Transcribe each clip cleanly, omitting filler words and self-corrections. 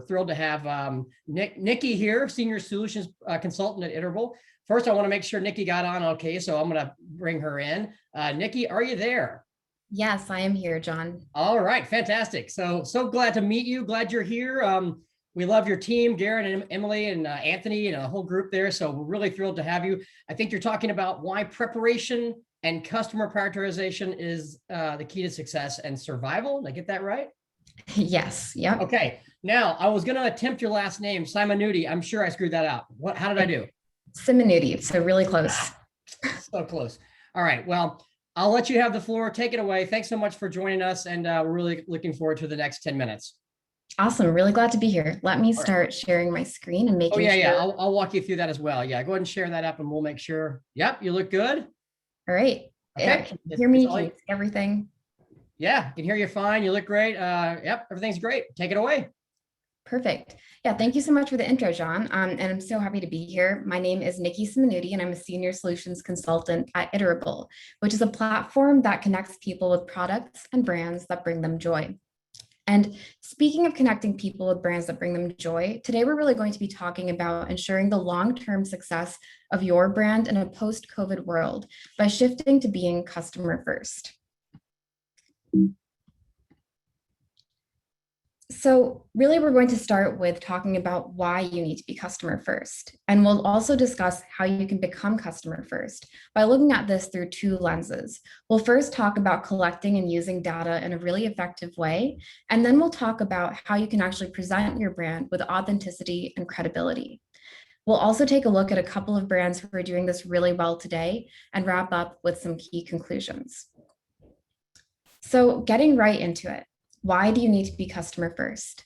thrilled to have Nikki here, Senior Solutions Consultant at Iterable. First, I want to make sure Nikki got on okay, so I'm going to bring her in. Nikki, are you there? Yes, I am here, John. All right, fantastic. So glad to meet you. Glad you're here. We love your team, Garrett and Emily and Anthony and a whole group there. So we're really thrilled to have you. I think you're talking about why preparation and customer prioritization is the key to success and survival. Did I get that right? Yes. Yep. Okay. Now, I was going to attempt your last name, Simounitti. I'm sure I screwed that up. How did I do? Simounitti. So really close. So close. All right. Well, I'll let you have the floor. Take it away. Thanks so much for joining us. And we're really looking forward to the next 10 minutes. Awesome. Really glad to be here. Let me start sharing my screen and making sure. Yeah. I'll walk you through that as well. Yeah. Go ahead and share that up and we'll make sure. Yep. You look good. All right. Okay. Yeah, can you hear me? Can you see everything? Yeah. I can hear you fine. You look great. Yep. Everything's great. Take it away. Perfect. Yeah, thank you so much for the intro, John. And I'm so happy to be here. My name is Nikki Simounitti, and I'm a Senior Solutions Consultant at Iterable, which is a platform that connects people with products and brands that bring them joy. And speaking of connecting people with brands that bring them joy, today we're really going to be talking about ensuring the long-term success of your brand in a post-COVID world by shifting to being customer first. So really, we're going to start with talking about why you need to be customer first. And we'll also discuss how you can become customer first by looking at this through two lenses. We'll first talk about collecting and using data in a really effective way. And then we'll talk about how you can actually present your brand with authenticity and credibility. We'll also take a look at a couple of brands who are doing this really well today and wrap up with some key conclusions. So getting right into it. Why do you need to be customer first?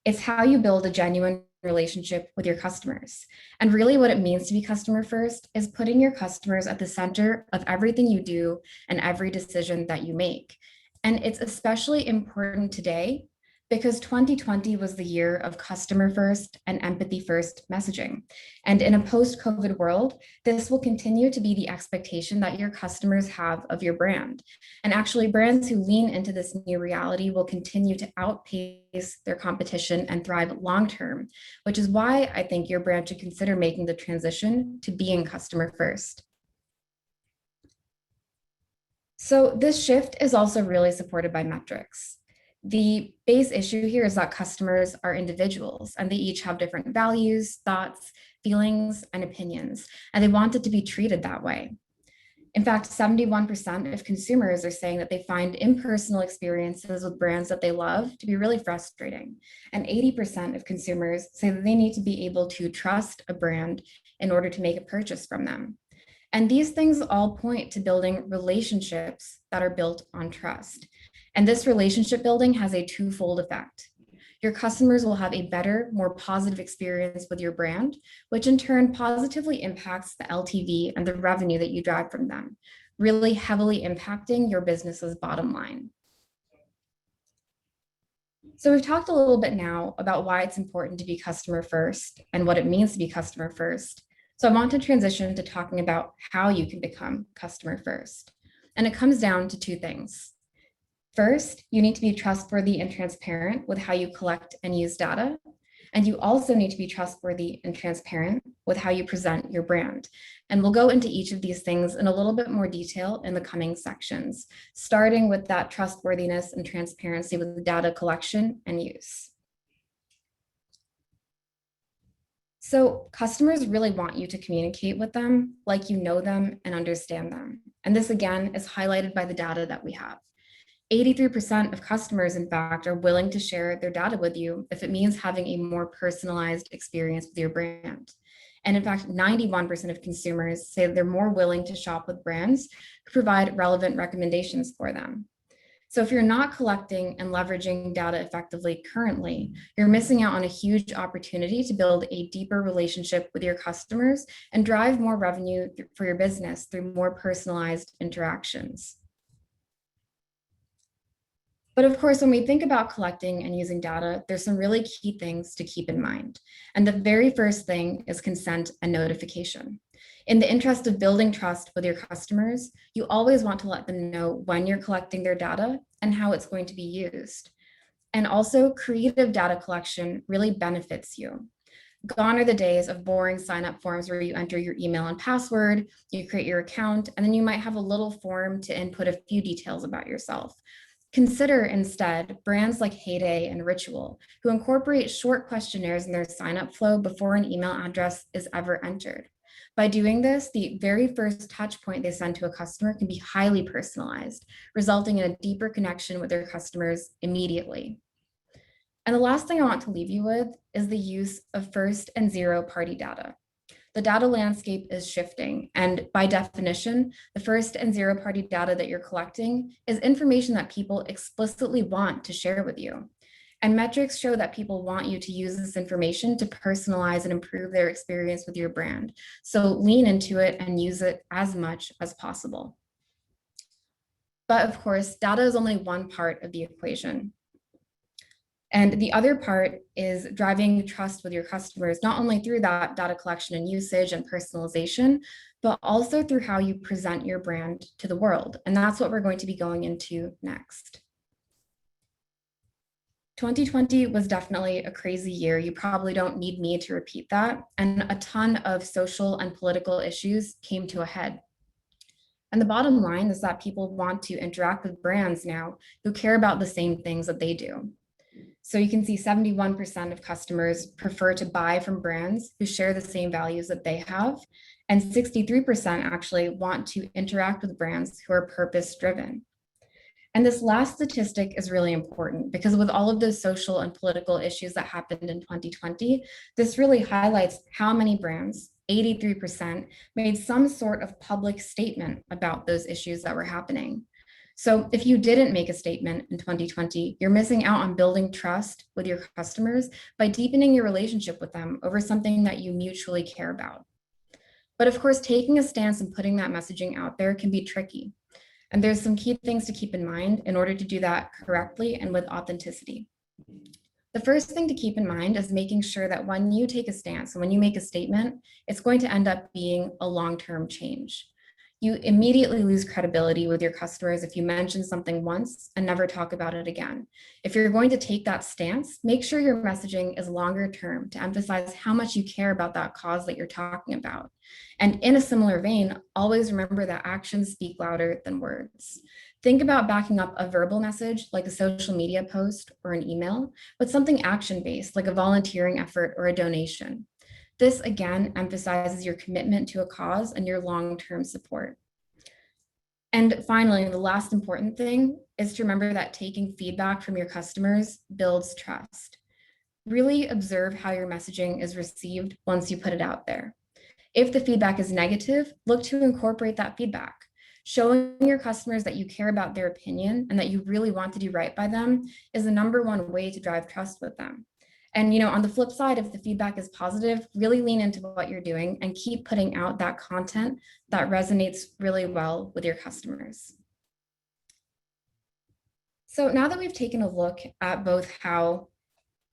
It's how you build a genuine relationship with your customers. And really what it means to be customer first is putting your customers at the center of everything you do and every decision that you make. And it's especially important today because 2020 was the year of customer first and empathy first messaging. And in a post-COVID world, this will continue to be the expectation that your customers have of your brand. And actually, brands who lean into this new reality will continue to outpace their competition and thrive long-term, which is why I think your brand should consider making the transition to being customer first. So this shift is also really supported by metrics. The base issue here is that customers are individuals and they each have different values, thoughts, feelings, and opinions, and they want it to be treated that way. In fact, 71% of consumers are saying that they find impersonal experiences with brands that they love to be really frustrating. And 80% of consumers say that they need to be able to trust a brand in order to make a purchase from them. And these things all point to building relationships that are built on trust. And this relationship building has a twofold effect. Your customers will have a better, more positive experience with your brand, which in turn positively impacts the LTV and the revenue that you drive from them, really heavily impacting your business's bottom line. So we've talked a little bit now about why it's important to be customer first and what it means to be customer first. So I want to transition to talking about how you can become customer first. And it comes down to two things. First, you need to be trustworthy and transparent with how you collect and use data. And you also need to be trustworthy and transparent with how you present your brand. And we'll go into each of these things in a little bit more detail in the coming sections, starting with that trustworthiness and transparency with the data collection and use. So customers really want you to communicate with them like you know them and understand them. And this again is highlighted by the data that we have. 83% of customers, in fact, are willing to share their data with you if it means having a more personalized experience with your brand. And in fact, 91% of consumers say that they're more willing to shop with brands who provide relevant recommendations for them. So if you're not collecting and leveraging data effectively currently, you're missing out on a huge opportunity to build a deeper relationship with your customers and drive more revenue for your business through more personalized interactions. But of course, when we think about collecting and using data, there's some really key things to keep in mind. And the very first thing is consent and notification. In the interest of building trust with your customers, you always want to let them know when you're collecting their data and how it's going to be used. And also, creative data collection really benefits you. Gone are the days of boring sign-up forms where you enter your email and password, you create your account, and then you might have a little form to input a few details about yourself. Consider instead brands like Heyday and Ritual, who incorporate short questionnaires in their sign-up flow before an email address is ever entered. By doing this, the very first touch point they send to a customer can be highly personalized, resulting in a deeper connection with their customers immediately. And the last thing I want to leave you with is the use of first and zero party data. The data landscape is shifting, and by definition, the first and zero party data that you're collecting is information that people explicitly want to share with you. And metrics show that people want you to use this information to personalize and improve their experience with your brand. So lean into it and use it as much as possible. But of course, data is only one part of the equation. And the other part is driving trust with your customers, not only through that data collection and usage and personalization, but also through how you present your brand to the world. And that's what we're going to be going into next. 2020 was definitely a crazy year. You probably don't need me to repeat that. And a ton of social and political issues came to a head. And the bottom line is that people want to interact with brands now who care about the same things that they do. So you can see 71% of customers prefer to buy from brands who share the same values that they have. And 63% actually want to interact with brands who are purpose-driven. And this last statistic is really important because with all of those social and political issues that happened in 2020, this really highlights how many brands, 83%, made some sort of public statement about those issues that were happening. So if you didn't make a statement in 2020, you're missing out on building trust with your customers by deepening your relationship with them over something that you mutually care about. But of course, taking a stance and putting that messaging out there can be tricky. And there's some key things to keep in mind in order to do that correctly and with authenticity. The first thing to keep in mind is making sure that when you take a stance and when you make a statement, it's going to end up being a long-term change. You immediately lose credibility with your customers if you mention something once and never talk about it again. If you're going to take that stance, make sure your messaging is longer term to emphasize how much you care about that cause that you're talking about. And in a similar vein, always remember that actions speak louder than words. Think about backing up a verbal message like a social media post or an email with something action-based like a volunteering effort or a donation. This again emphasizes your commitment to a cause and your long-term support. And finally, the last important thing is to remember that taking feedback from your customers builds trust. Really observe how your messaging is received once you put it out there. If the feedback is negative, look to incorporate that feedback. Showing your customers that you care about their opinion and that you really want to do right by them is the #1 way to drive trust with them. And on the flip side, if the feedback is positive, really lean into what you're doing and keep putting out that content that resonates really well with your customers. So now that we've taken a look at both how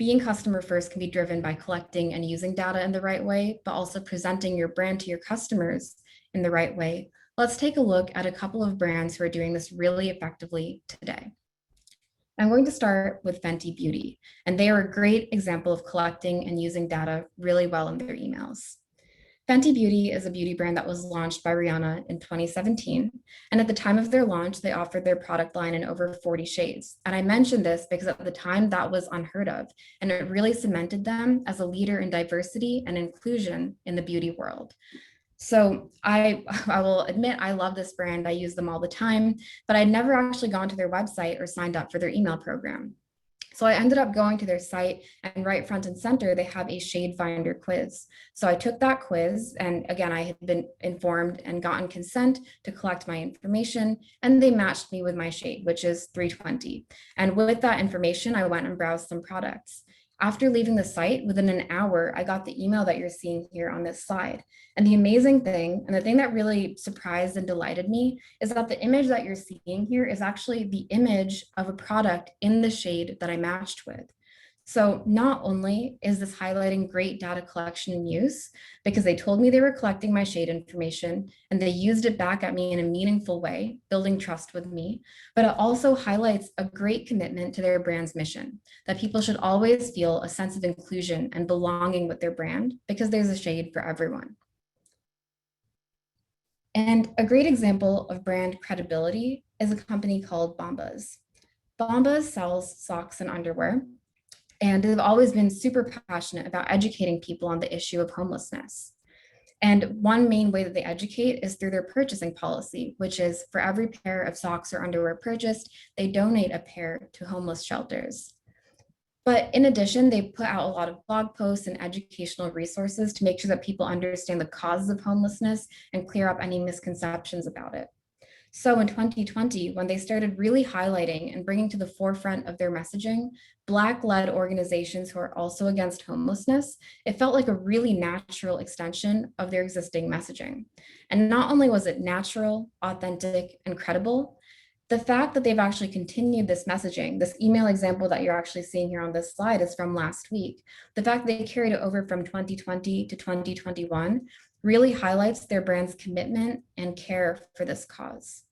being customer first can be driven by collecting and using data in the right way, but also presenting your brand to your customers in the right way, let's take a look at a couple of brands who are doing this really effectively today. I'm going to start with Fenty Beauty, and they are a great example of collecting and using data really well in their emails. Fenty Beauty is a beauty brand that was launched by Rihanna in 2017. And at the time of their launch, they offered their product line in over 40 shades. And I mentioned this because at the time that was unheard of, and it really cemented them as a leader in diversity and inclusion in the beauty world. So I will admit I love this brand. I use them all the time, but I'd never actually gone to their website or signed up for their email program. So I ended up going to their site, and right front and center, they have a shade finder quiz. So I took that quiz, and again, I had been informed and gotten consent to collect my information, and they matched me with my shade, which is 320. And with that information, I went and browsed some products. After leaving the site, within an hour, I got the email that you're seeing here on this slide. And the amazing thing, and the thing that really surprised and delighted me, is that the image that you're seeing here is actually the image of a product in the shade that I matched with. So not only is this highlighting great data collection and use, because they told me they were collecting my shade information and they used it back at me in a meaningful way, building trust with me, but it also highlights a great commitment to their brand's mission, that people should always feel a sense of inclusion and belonging with their brand because there's a shade for everyone. And a great example of brand credibility is a company called Bombas. Bombas sells socks and underwear, and they've always been super passionate about educating people on the issue of homelessness. And one main way that they educate is through their purchasing policy, which is for every pair of socks or underwear purchased, they donate a pair to homeless shelters. But in addition, they put out a lot of blog posts and educational resources to make sure that people understand the causes of homelessness and clear up any misconceptions about it. So in 2020, when they started really highlighting and bringing to the forefront of their messaging, Black-led organizations who are also against homelessness, it felt like a really natural extension of their existing messaging. And not only was it natural, authentic, and credible, the fact that they've actually continued this messaging, this email example that you're actually seeing here on this slide is from last week. The fact that they carried it over from 2020 to 2021 really highlights their brand's commitment and care for this cause.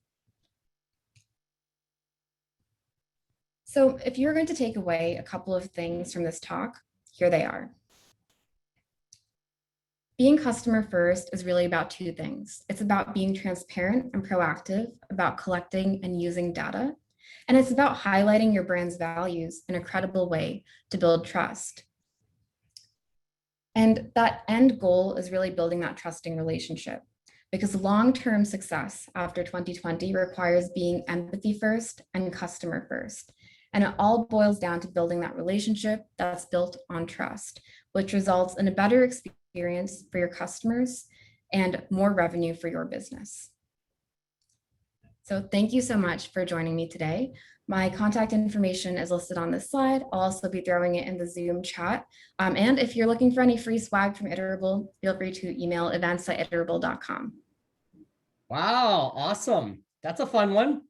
So if you're going to take away a couple of things from this talk, here they are. Being customer first is really about two things. It's about being transparent and proactive, about collecting and using data, and it's about highlighting your brand's values in a credible way to build trust. And that end goal is really building that trusting relationship, because long-term success after 2020 requires being empathy first and customer first. And it all boils down to building that relationship that's built on trust, which results in a better experience for your customers and more revenue for your business. So thank you so much for joining me today. My contact information is listed on this slide. I'll also be throwing it in the Zoom chat. And if you're looking for any free swag from Iterable, feel free to email events@iterable.com. Wow, awesome. That's a fun one.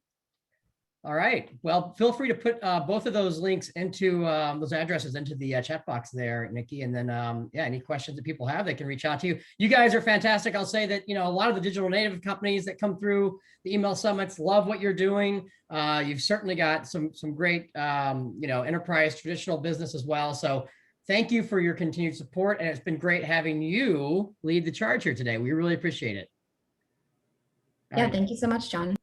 All right. Well, feel free to put both of those links into those addresses into the chat box there, Nikki. And then, yeah, any questions that people have, they can reach out to you. You guys are fantastic. I'll say that, a lot of the digital native companies that come through the email summits love what you're doing. You've certainly got some great, enterprise traditional business as well. So thank you for your continued support. And it's been great having you lead the charge here today. We really appreciate it. Yeah, thank you so much, John.